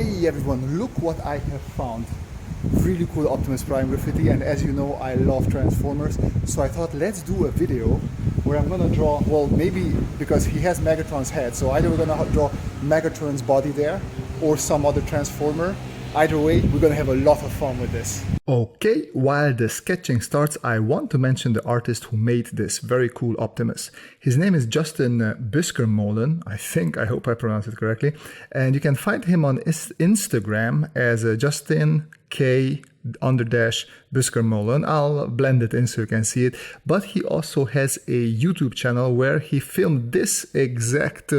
Hey everyone, look what I have found. Really cool Optimus Prime graffiti, and as you know I love Transformers, so I thought let's do a video where I'm gonna draw, well, maybe because he has Megatron's head, so either we're gonna draw Megatron's body there or some other Transformer. Either way, we're gonna have a lot of fun with this. Okay, while the sketching starts, I want to mention the artist who made this very cool Optimus. His name is Justin Buskermolen, I hope I pronounced it correctly, and you can find him on Instagram as Justin K _Buskermolen. I'll blend it in so you can see it, but he also has a YouTube channel where he filmed this exact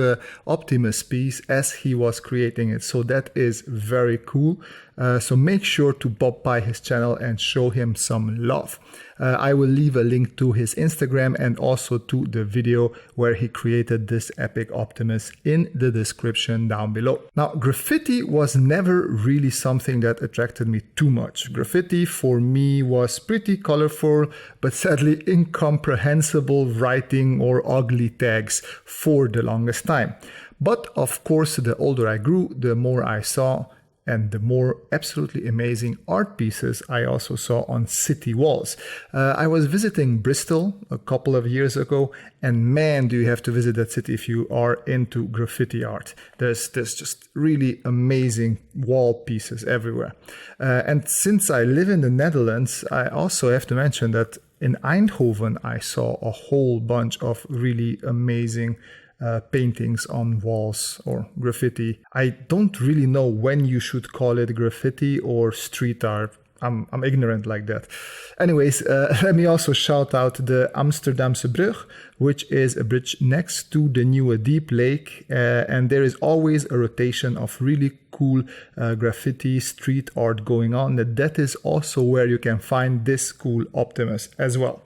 Optimus piece as he was creating it, so that is very cool. So make sure to pop by his channel and show him some love. I will leave a link to his Instagram and also to the video where he created this epic Optimus in the description down below. Now, graffiti was never really something that attracted me too much. Graffiti for me was pretty colorful, but sadly incomprehensible writing or ugly tags for the longest time. But of course, the older I grew, the more I saw, and the more absolutely amazing art pieces I also saw on city walls. I was visiting Bristol a couple of years ago, and man, do you have to visit that city if you are into graffiti art. There's just really amazing wall pieces everywhere. And since I live in the Netherlands, I also have to mention that in Eindhoven I saw a whole bunch of really amazing paintings on walls or graffiti. I don't really know when you should call it graffiti or street art. I'm ignorant like that. Anyways, let me also shout out the Amsterdamse brug, which is a bridge next to the Nieuwe Diep Lake, and there is always a rotation of really cool graffiti street art going on. That is also where you can find this cool Optimus as well.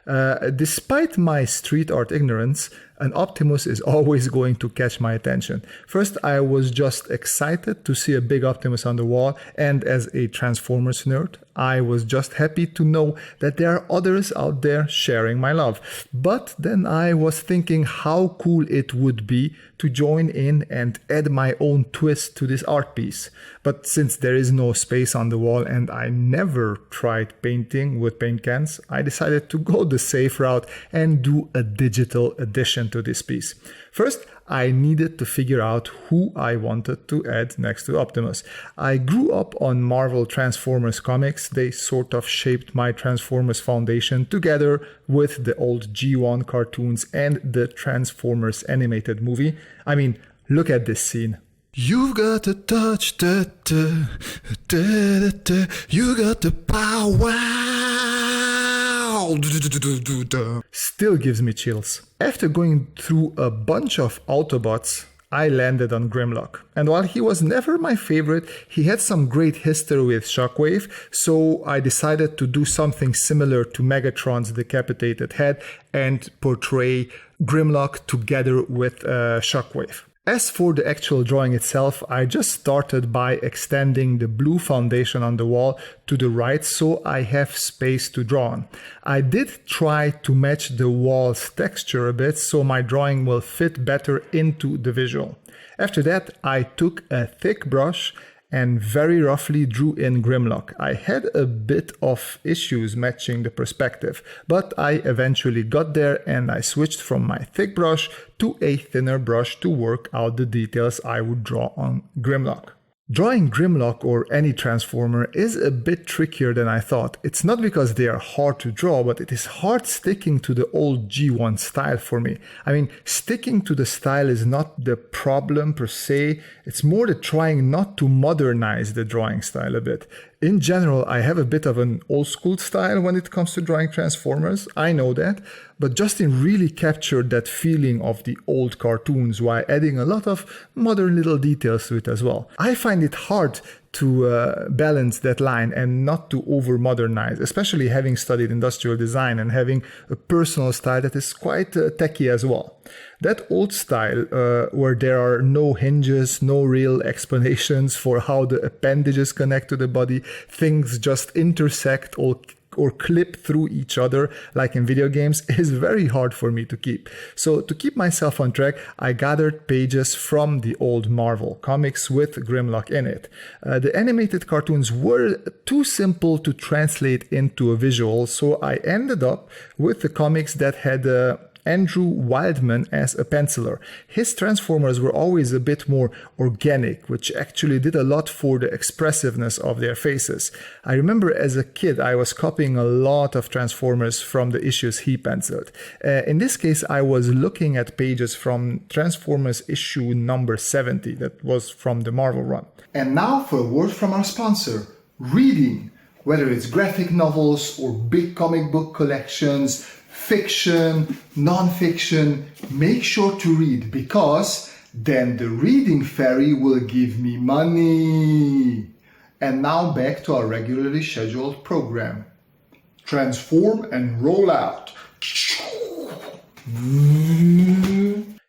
Despite my street art ignorance, an Optimus is always going to catch my attention. First, I was just excited to see a big Optimus on the wall, and as a Transformers nerd, I was just happy to know that there are others out there sharing my love. But then I was thinking how cool it would be to join in and add my own twist to this art piece. But since there is no space on the wall and I never tried painting with paint cans, I decided to go the safe route and do a digital addition to this piece. First, I needed to figure out who I wanted to add next to Optimus. I grew up on Marvel Transformers comics. They sort of shaped my Transformers foundation together with the old G1 cartoons and the Transformers animated movie. I mean, look at this scene. You've got the touch, da, da, da, da, da. You got the power. Still gives me chills. After going through a bunch of Autobots, I landed on Grimlock. And while he was never my favorite, he had some great history with Shockwave, so I decided to do something similar to Megatron's decapitated head and portray Grimlock together with Shockwave. As for the actual drawing itself, I just started by extending the blue foundation on the wall to the right so I have space to draw on. I did try to match the wall's texture a bit so my drawing will fit better into the visual. After that, I took a thick brush and very roughly drew in Grimlock. I had a bit of issues matching the perspective, but I eventually got there and I switched from my thick brush to a thinner brush to work out the details I would draw on Grimlock. Drawing Grimlock or any Transformer is a bit trickier than I thought. It's not because they are hard to draw, but it is hard sticking to the old G1 style for me. I mean, sticking to the style is not the problem per se, it's more the trying not to modernize the drawing style a bit. In general, I have a bit of an old school style when it comes to drawing Transformers, I know that, but Justin really captured that feeling of the old cartoons while adding a lot of modern little details to it as well. I find it hard to balance that line and not to over modernize, especially having studied industrial design and having a personal style that is quite techy as well. That old style where there are no hinges, no real explanations for how the appendages connect to the body, things just intersect or clip through each other like in video games is very hard for me to keep. So to keep myself on track, I gathered pages from the old Marvel comics with Grimlock in it. The animated cartoons were too simple to translate into a visual, so I ended up with the comics that had Andrew Wildman as a penciler. His Transformers were always a bit more organic, which actually did a lot for the expressiveness of their faces. I remember as a kid I was copying a lot of Transformers from the issues he penciled. In this case I was looking at pages from Transformers issue number 70, that was from the Marvel run. And now for a word from our sponsor, reading. Whether it's graphic novels or big comic book collections, fiction, non-fiction, make sure to read, because then the reading fairy will give me money. And now back to our regularly scheduled program. Transform and roll out.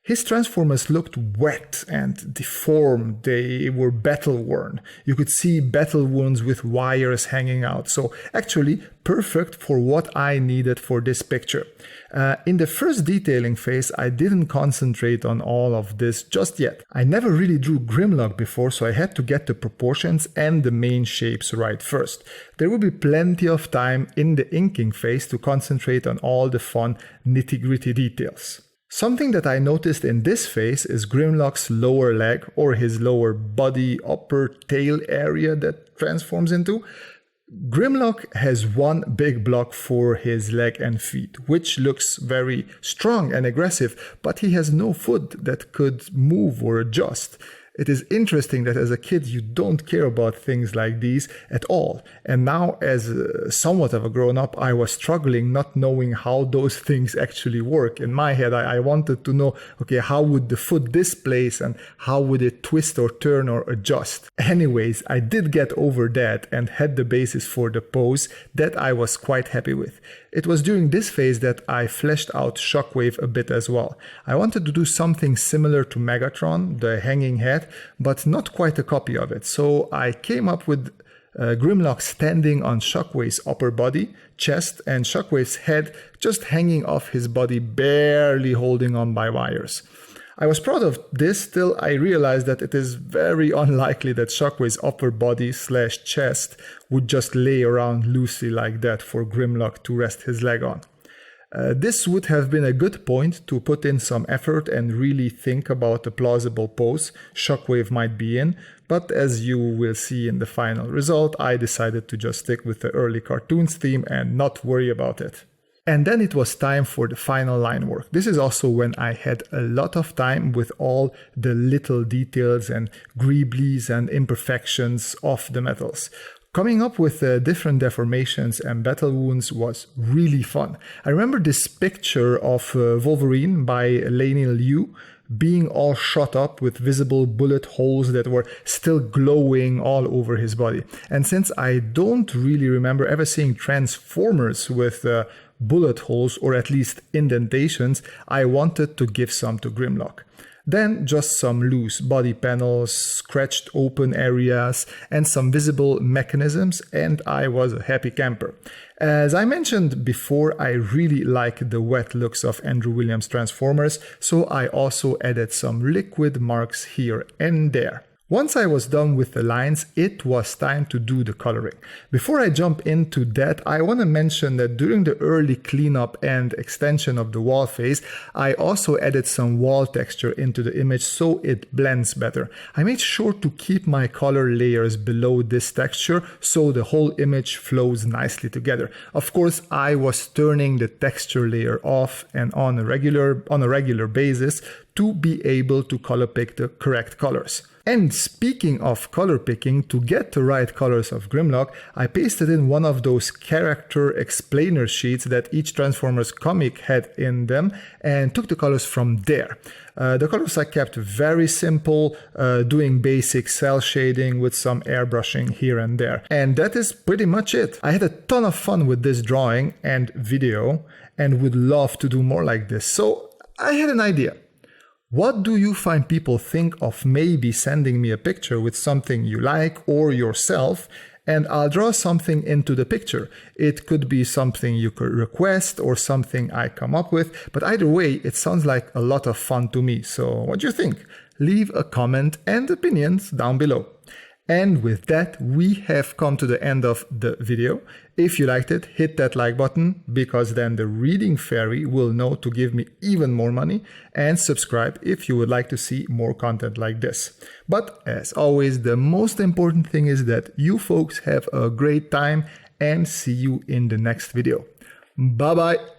His Transformers looked wet and deformed. They were battle-worn. You could see battle wounds with wires hanging out. So actually perfect for what I needed for this picture. In the first detailing phase, I didn't concentrate on all of this just yet. I never really drew Grimlock before, so I had to get the proportions and the main shapes right first. There will be plenty of time in the inking phase to concentrate on all the fun nitty-gritty details. Something that I noticed in this phase is Grimlock's lower leg, or his lower body upper tail area that transforms into. Grimlock has one big block for his leg and feet, which looks very strong and aggressive, but he has no foot that could move or adjust. It is interesting that as a kid you don't care about things like these at all. And now as somewhat of a grown-up, I was struggling not knowing how those things actually work. In my head, I wanted to know, okay, how would the foot displace and how would it twist or turn or adjust? Anyways, I did get over that and had the basis for the pose that I was quite happy with. It was during this phase that I fleshed out Shockwave a bit as well. I wanted to do something similar to Megatron, the hanging head, but not quite a copy of it. So I came up with Grimlock standing on Shockwave's upper body, chest, and Shockwave's head just hanging off his body, barely holding on by wires. I was proud of this till I realized that it is very unlikely that Shockwave's upper body / chest would just lay around loosely like that for Grimlock to rest his leg on. This would have been a good point to put in some effort and really think about a plausible pose Shockwave might be in, but as you will see in the final result, I decided to just stick with the early cartoons theme and not worry about it. And then it was time for the final line work. This is also when I had a lot of time with all the little details and greeblies and imperfections of the metals. Coming up with different deformations and battle wounds was really fun. I remember this picture of Wolverine by Laney Liu being all shot up with visible bullet holes that were still glowing all over his body. And since I don't really remember ever seeing Transformers with bullet holes or at least indentations, I wanted to give some to Grimlock. Then just some loose body panels, scratched open areas, and some visible mechanisms, and I was a happy camper. As I mentioned before, I really like the wet looks of Andrew Williams' Transformers, so I also added some liquid marks here and there. Once I was done with the lines, it was time to do the coloring. Before I jump into that, I want to mention that during the early cleanup and extension of the wall phase, I also added some wall texture into the image so it blends better. I made sure to keep my color layers below this texture so the whole image flows nicely together. Of course, I was turning the texture layer off and on a regular basis to be able to color pick the correct colors. And speaking of color picking, to get the right colors of Grimlock, I pasted in one of those character explainer sheets that each Transformers comic had in them and took the colors from there. The colors I kept very simple, doing basic cell shading with some airbrushing here and there. And that is pretty much it. I had a ton of fun with this drawing and video and would love to do more like this. So I had an idea. What do you find people think of maybe sending me a picture with something you like or yourself and I'll draw something into the picture. It could be something you could request or something I come up with, but either way, it sounds like a lot of fun to me. So what do you think? Leave a comment and opinions down below. And with that, we have come to the end of the video. If you liked it, hit that like button, because then the reading fairy will know to give me even more money, and subscribe if you would like to see more content like this. But as always, the most important thing is that you folks have a great time, and see you in the next video. Bye bye.